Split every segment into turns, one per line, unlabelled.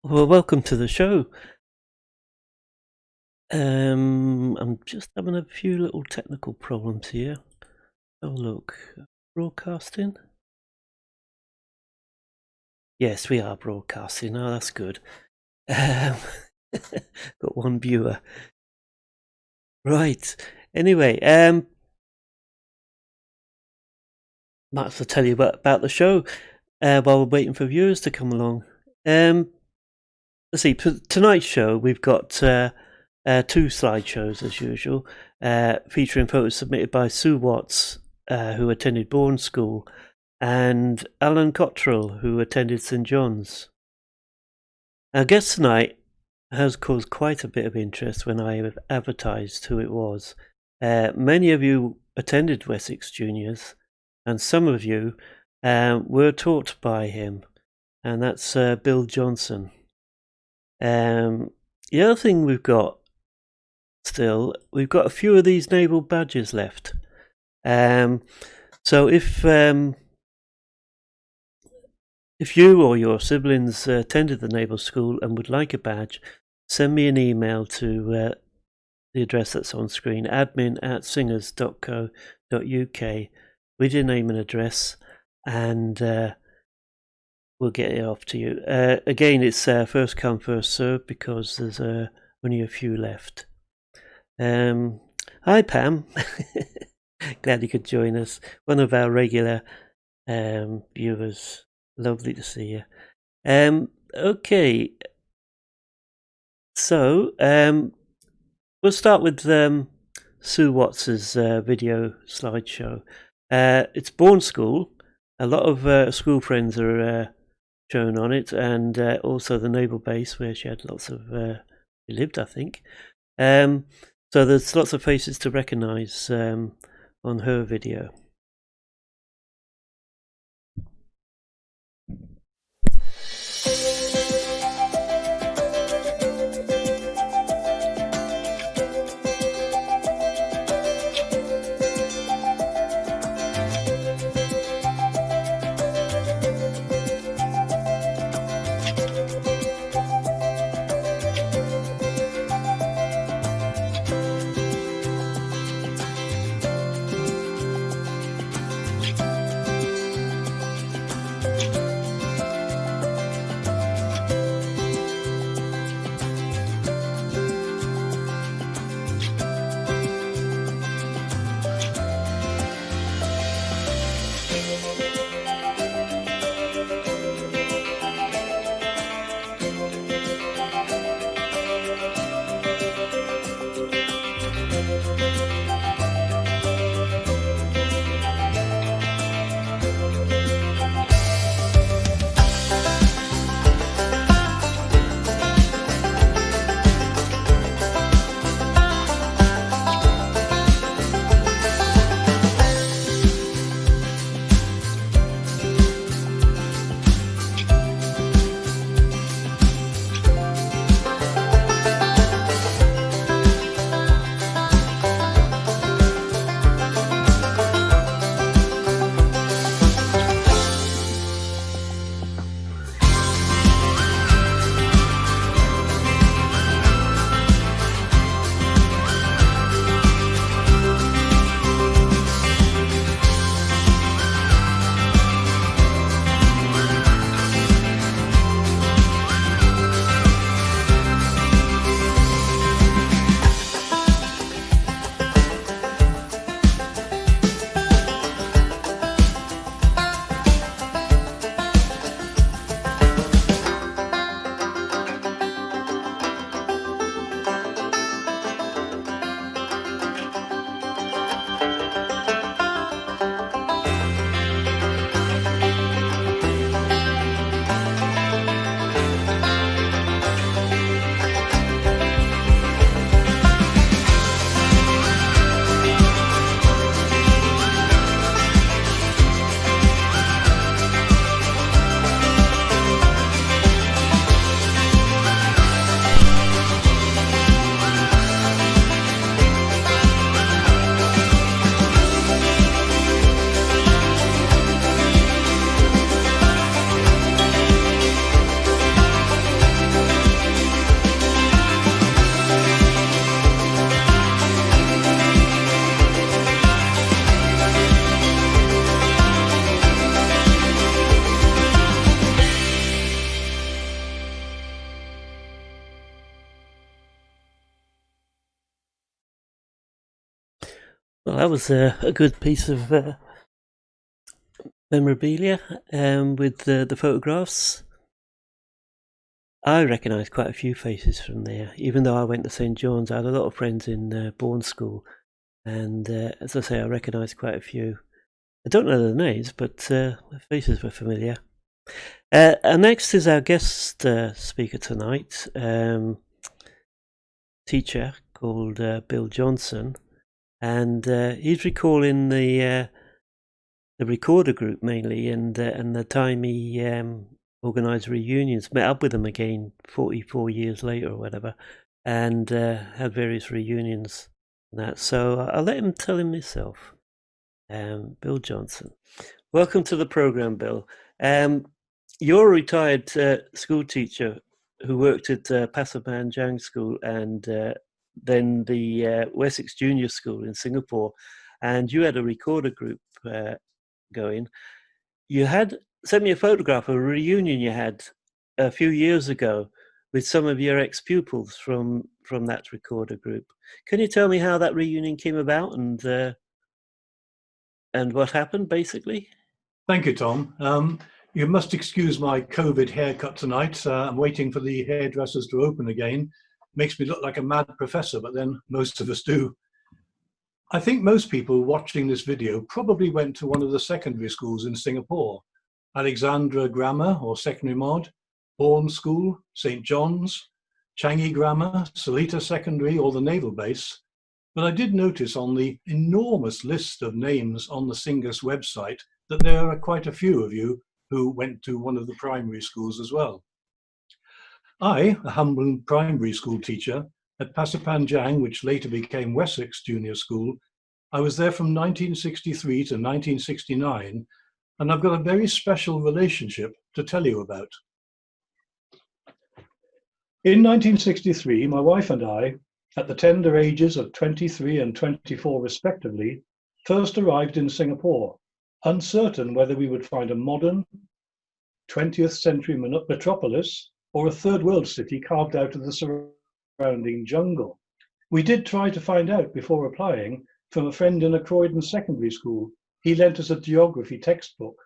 Well, welcome to the show. I'm just having a few little technical problems here. Oh, look, broadcasting? Yes, we are broadcasting. Oh, that's good. Got one viewer. Right. Anyway, might as well tell you about the show while we're waiting for viewers to come along. Let's see. Tonight's show, we've got two slideshows as usual, featuring photos submitted by Sue Watts, who attended Bourne School, and Alan Cottrell, who attended St John's. Our guest tonight has caused quite a bit of interest when I have advertised who it was. Many of you attended Wessex Juniors, and some of you were taught by him, and that's Bill Johnson. The other thing we've got we've got a few of these naval badges left. So if you or your siblings attended the naval school and would like a badge, send me an email to the address that's on screen, admin@singers.co.uk, with your name and address, and we'll get it off to you. Again, it's first come, first served, because there's only a few left. Hi, Pam. Glad you could join us. One of our regular viewers. Lovely to see you. Okay. So, we'll start with Sue Watts's video slideshow. It's Bourne School. A lot of school friends are shown on it, and also the naval base where she had lots of she lived, I think. So there's lots of faces to recognise on her video. Well, that was a good piece of memorabilia with the photographs. I recognise quite a few faces from there. Even though I went to St John's, I had a lot of friends in Bourne School, and as I say, I recognise quite a few. I don't know their names, but the faces were familiar. And next is our guest speaker tonight, teacher called Bill Johnson, and he's recalling the recorder group mainly, and the time he organised reunions, met up with them again 44 years later or whatever, and had various reunions and that. So I'll let him tell him himself. Bill Johnson. Welcome to the program, Bill. You're a retired school teacher who worked at Pasir School and then the Wessex Junior School in Singapore, and you had a recorder group going. You had sent me a photograph of a reunion you had a few years ago with some of your ex-pupils from that recorder group. Can you tell me how that reunion came about and what happened, basically?
Thank you, Tom. You must excuse my COVID haircut tonight. I'm waiting for the hairdressers to open again. Makes me look like a mad professor, but then most of us do. I think most people watching this video probably went to one of the secondary schools in Singapore. Alexandra Grammar or Secondary Mod, Bourne School, St. John's, Changi Grammar, Seletar Secondary or the Naval Base. But I did notice on the enormous list of names on the SINGUS website that there are quite a few of you who went to one of the primary schools as well. I, a humble primary school teacher at Pasir Panjang, which later became Wessex Junior School, I was there from 1963 to 1969, and I've got a very special relationship to tell you about. In 1963, my wife and I, at the tender ages of 23 and 24 respectively, first arrived in Singapore, uncertain whether we would find a modern 20th century metropolis or a third world city carved out of the surrounding jungle. We did try to find out before applying from a friend in a Croydon secondary school. He lent us a geography textbook.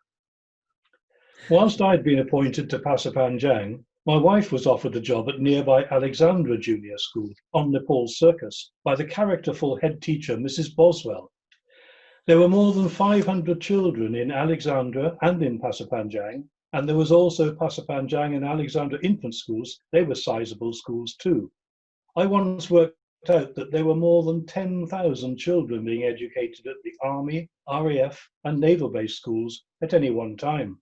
Whilst I'd been appointed to Pasir Panjang, my wife was offered a job at nearby Alexandra Junior School on Nepal Circus by the characterful head teacher, Mrs. Boswell. There were more than 500 children in Alexandra and in Pasir Panjang, and there was also Pasir Panjang and Alexandra infant schools. They were sizable schools too. I once worked out that there were more than 10,000 children being educated at the Army, RAF and Naval Base schools at any one time.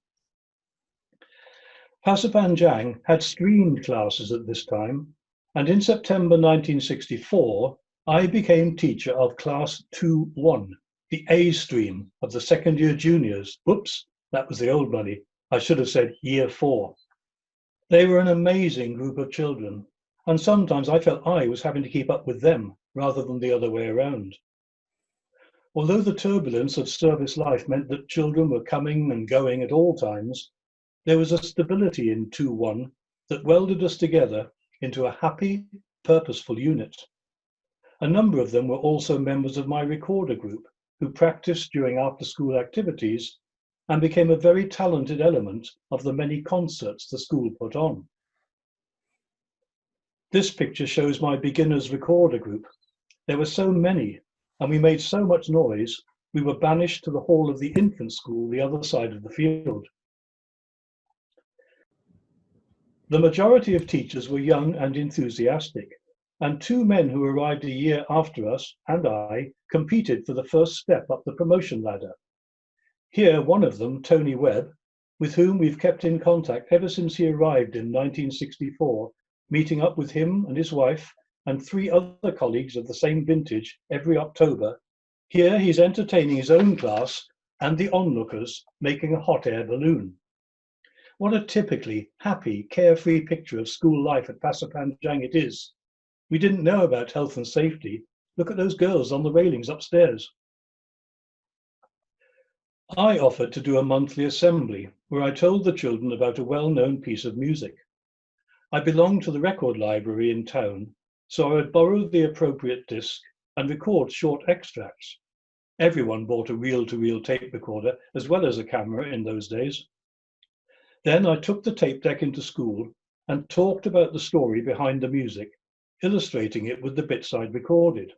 Pasir Panjang had streamed classes at this time, and in September 1964, I became teacher of Class 2-1, the A stream of the second year juniors. Whoops, that was the old money. I should have said year 4. They were an amazing group of children, and sometimes I felt I was having to keep up with them rather than the other way around. Although the turbulence of service life meant that children were coming and going at all times, there was a stability in 2-1 that welded us together into a happy, purposeful unit. A number of them were also members of my recorder group who practiced during after-school activities and became a very talented element of the many concerts the school put on. This picture shows my beginners recorder group. There were so many, and we made so much noise, we were banished to the hall of the infant school the other side of the field. The majority of teachers were young and enthusiastic, and 2 men who arrived a year after us and I competed for the first step up the promotion ladder. Here, one of them, Tony Webb, with whom we've kept in contact ever since he arrived in 1964, meeting up with him and his wife and 3 other colleagues of the same vintage every October. Here he's entertaining his own class and the onlookers, making a hot air balloon. What a typically happy, carefree picture of school life at Pasir Panjang it is. We didn't know about health and safety. Look at those girls on the railings upstairs. I offered to do a monthly assembly where I told the children about a well-known piece of music. I belonged to the record library in town, so I would borrow the appropriate disc and record short extracts. Everyone bought a reel-to-reel tape recorder as well as a camera in those days. Then I took the tape deck into school and talked about the story behind the music, illustrating it with the bits I'd recorded.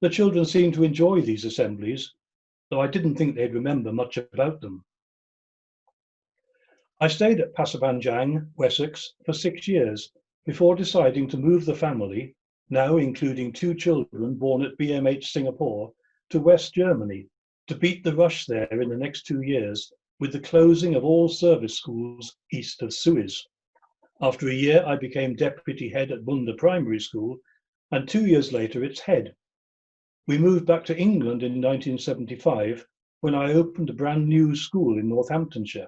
The children seemed to enjoy these assemblies, though I didn't think they'd remember much about them. I stayed at Pasir Wessex, for 6 years before deciding to move the family, now including 2 children born at BMH Singapore, to West Germany to beat the rush there in the next 2 years with the closing of all service schools east of Suez. After a year, I became deputy head at Bunda Primary School, and 2 years later, its head. We moved back to England in 1975 when I opened a brand new school in Northamptonshire.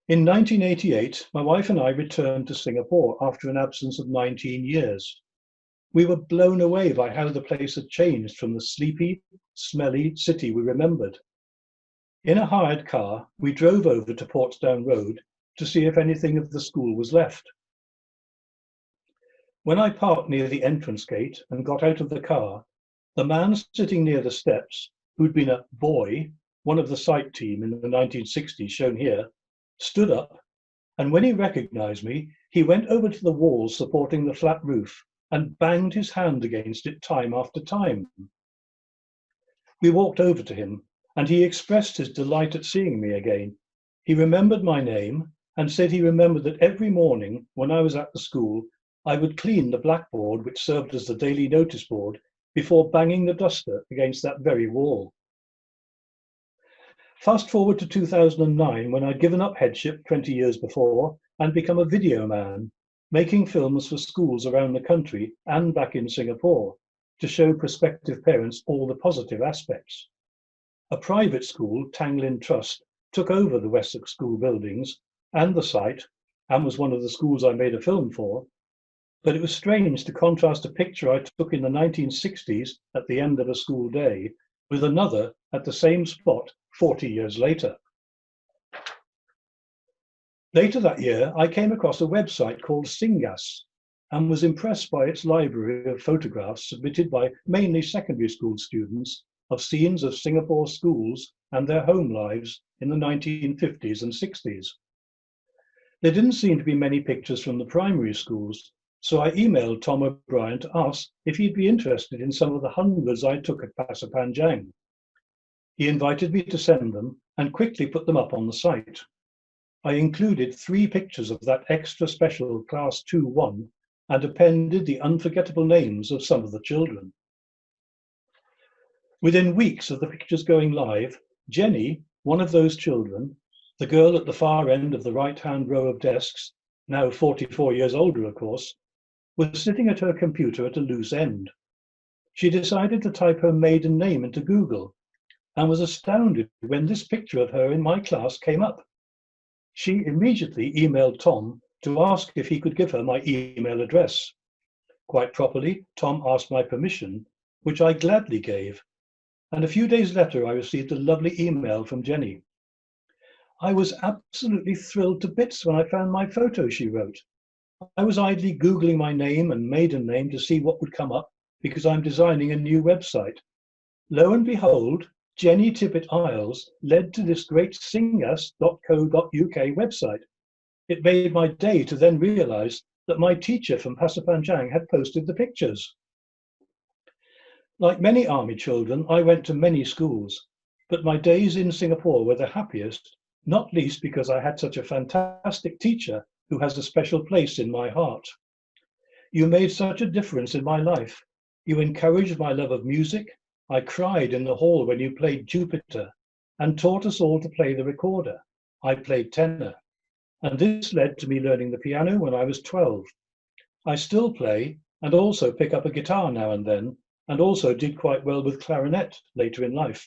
In 1988, my wife and I returned to Singapore after an absence of 19 years. We were blown away by how the place had changed from the sleepy, smelly city we remembered. In a hired car, we drove over to Portsdown Road to see if anything of the school was left. When I parked near the entrance gate and got out of the car, the man sitting near the steps, who'd been a boy, one of the site team in the 1960s shown here, stood up, and when he recognized me, he went over to the wall supporting the flat roof and banged his hand against it time after time. We walked over to him, and he expressed his delight at seeing me again. He remembered my name and said he remembered that every morning when I was at the school, I would clean the blackboard which served as the daily notice board before banging the duster against that very wall. Fast forward to 2009, when I'd given up headship 20 years before and become a video man, making films for schools around the country and back in Singapore to show prospective parents all the positive aspects. A private school, Tanglin Trust, took over the Wessex School buildings and the site, and was one of the schools I made a film for. But it was strange to contrast a picture I took in the 1960s at the end of a school day with another at the same spot 40 years later. Later that year, I came across a website called Singas and was impressed by its library of photographs submitted by mainly secondary school students of scenes of Singapore schools and their home lives in the 1950s and 60s. There didn't seem to be many pictures from the primary schools, so I emailed Tom O'Brien to ask if he'd be interested in some of the hundreds I took at Pasir Panjang. He invited me to send them and quickly put them up on the site. I included 3 pictures of that extra special Class 2-1 and appended the unforgettable names of some of the children. Within weeks of the pictures going live, Jenny, one of those children, the girl at the far end of the right-hand row of desks, now 44 years older, of course, was sitting at her computer at a loose end. She decided to type her maiden name into Google and was astounded when this picture of her in my class came up. She immediately emailed Tom to ask if he could give her my email address. Quite properly, Tom asked my permission, which I gladly gave, and a few days later I received a lovely email from Jenny. I was absolutely thrilled to bits when I found my photo, she wrote. I was idly Googling my name and maiden name to see what would come up because I'm designing a new website. Lo and behold, Jenny Tippett Isles led to this great singas.co.uk website. It made my day to then realise that my teacher from Pasir Panjang had posted the pictures. Like many army children, I went to many schools, but my days in Singapore were the happiest, not least because I had such a fantastic teacher who has a special place in my heart. You made such a difference in my life. You encouraged my love of music. I cried in the hall when you played Jupiter and taught us all to play the recorder. I played tenor, and this led to me learning the piano when I was 12. I still play and also pick up a guitar now and then, and also did quite well with clarinet later in life.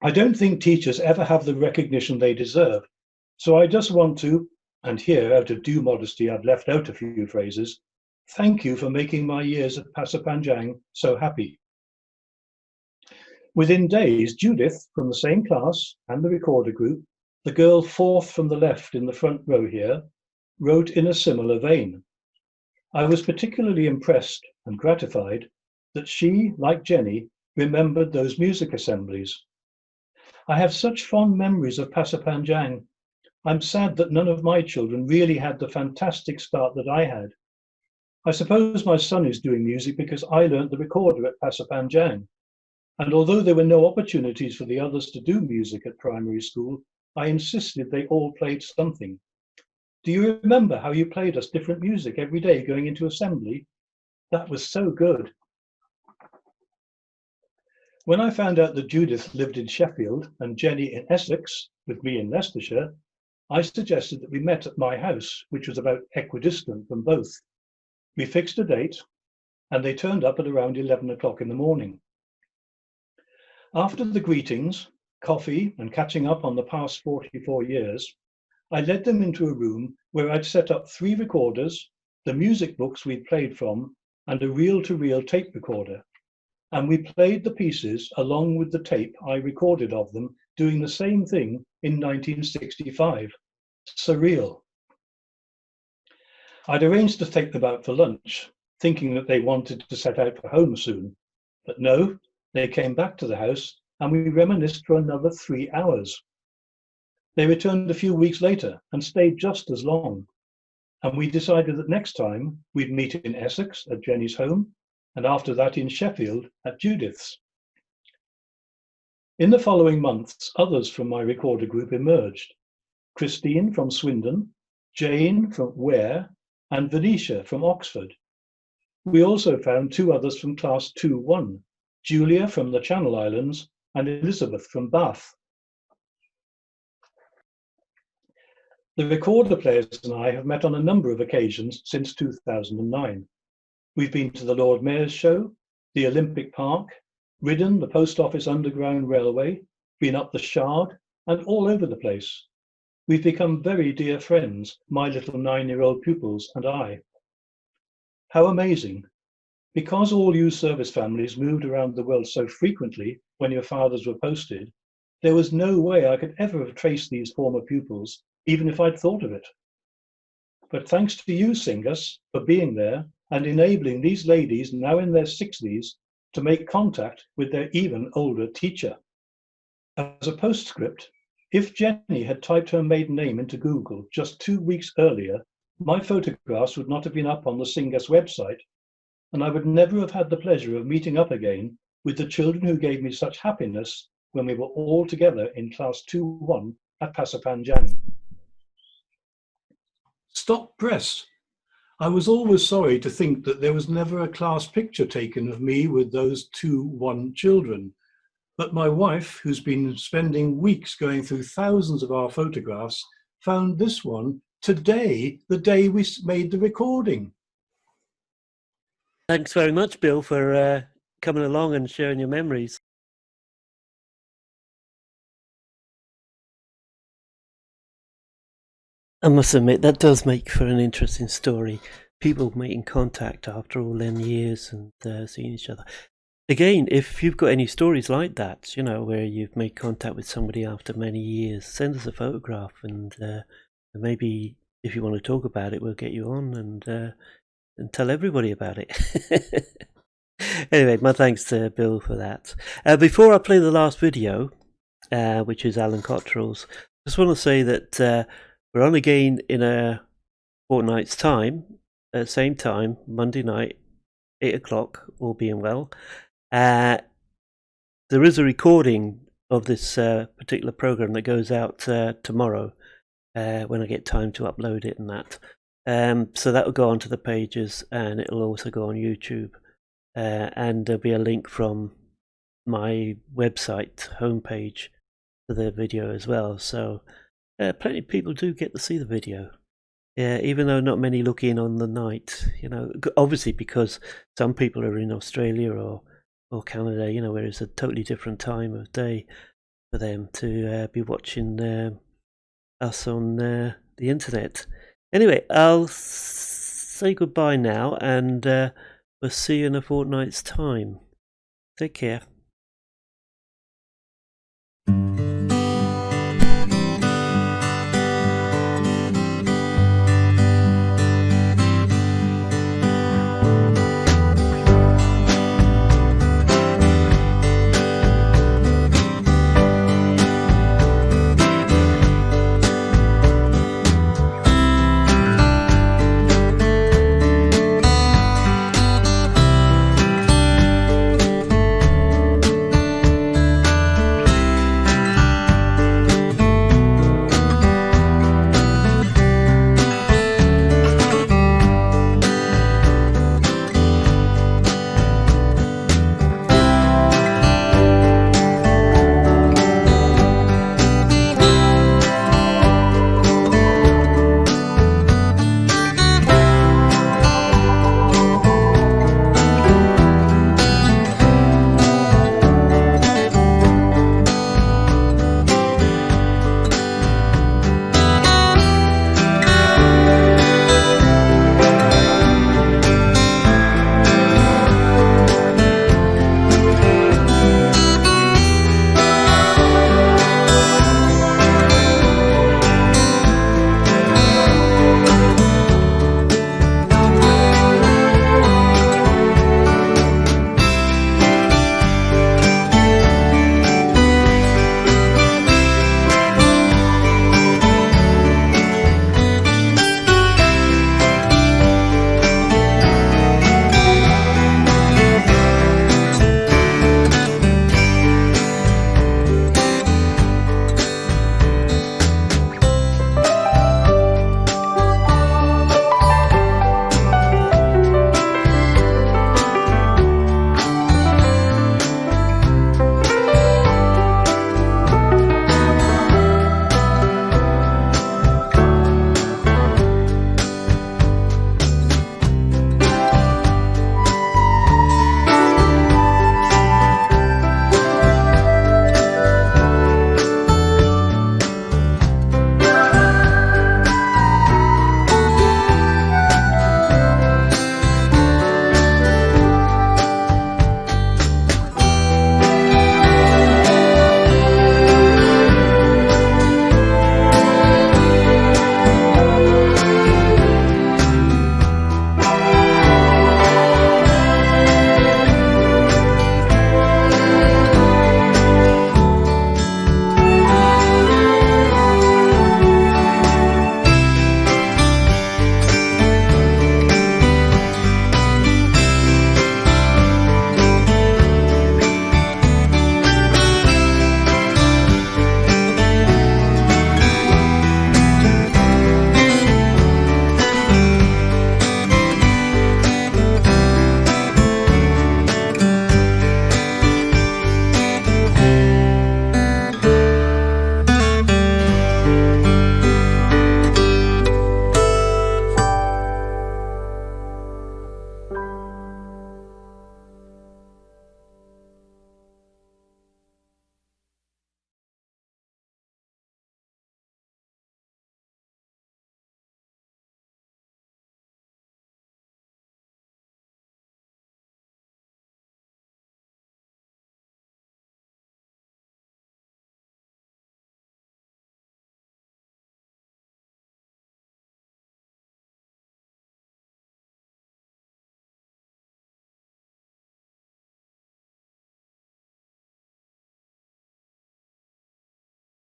I don't think teachers ever have the recognition they deserve, so I just want to, and here out of due modesty I've left out a few phrases, thank you for making my years at Pasir Panjang so happy. Within days, Judith, from the same class and the recorder group, the girl 4th from the left in the front row here, wrote in a similar vein. I was particularly impressed and gratified that she, like Jenny, remembered those music assemblies. I have such fond memories of Pasapanjang. I'm sad that none of my children really had the fantastic start that I had. I suppose my son is doing music because I learnt the recorder at Pasapanjang. And although there were no opportunities for the others to do music at primary school, I insisted they all played something. Do you remember how you played us different music every day going into assembly? That was so good. When I found out that Judith lived in Sheffield and Jenny in Essex, with me in Leicestershire, I suggested that we met at my house, which was about equidistant from both. We fixed a date, and they turned up at around 11 o'clock in the morning. After the greetings, coffee, and catching up on the past 44 years, I led them into a room where I'd set up 3 recorders, the music books we'd played from, and a reel-to-reel tape recorder. And we played the pieces along with the tape I recorded of them doing the same thing in 1965. Surreal. I'd arranged to take them out for lunch, thinking that they wanted to set out for home soon. But no, they came back to the house and we reminisced for another 3 hours. They returned a few weeks later and stayed just as long. And we decided that next time we'd meet in Essex at Jenny's home, and after that in Sheffield at Judith's. In the following months, others from my recorder group emerged. Christine from Swindon, Jane from Ware, and Venetia from Oxford. We also found 2 others from class 2-1, Julia from the Channel Islands and Elizabeth from Bath. The recorder players and I have met on a number of occasions since 2009. We've been to the Lord Mayor's Show, the Olympic Park, ridden the Post Office Underground Railway, been up the Shard, and all over the place. We've become very dear friends, my little 9-year-old pupils and I. How amazing. Because all you service families moved around the world so frequently when your fathers were posted, there was no way I could ever have traced these former pupils, even if I'd thought of it. But thanks to you, Singus, for being there and enabling these ladies, now in their 60s, to make contact with their even older teacher. As a postscript, if Jenny had typed her maiden name into Google just 2 weeks earlier, my photographs would not have been up on the Singus website, and I would never have had the pleasure of meeting up again with the children who gave me such happiness when we were all together in class 2-1 at Pasapanjang. Stop press. I was always sorry to think that there was never a class picture taken of me with those 2-1 children. But my wife, who's been spending weeks going through thousands of our photographs, found this one today, the day we made the recording.
Thanks very much, Bill, for coming along and sharing your memories. I must admit, that does make for an interesting story. People making contact after all them years and seeing each other. Again, if you've got any stories like that, you know, where you've made contact with somebody after many years, send us a photograph, and maybe if you want to talk about it, we'll get you on and tell everybody about it. Anyway, my thanks to Bill for that. Before I play the last video, which is Alan Cottrell's, I just want to say that we're on again in a fortnight's time, at the same time, Monday night, 8 o'clock, all being well. There is a recording of this particular program that goes out tomorrow when I get time to upload it and that. So that will go onto the pages, and it'll also go on YouTube. And there'll be a link from my website homepage to the video as well. So plenty of people do get to see the video. Even though not many look in on the night, you know, obviously because some people are in Australia or Canada, you know, where it's a totally different time of day for them to be watching us on the internet. Anyway, I'll say goodbye now, and we'll see you in a fortnight's time. Take care.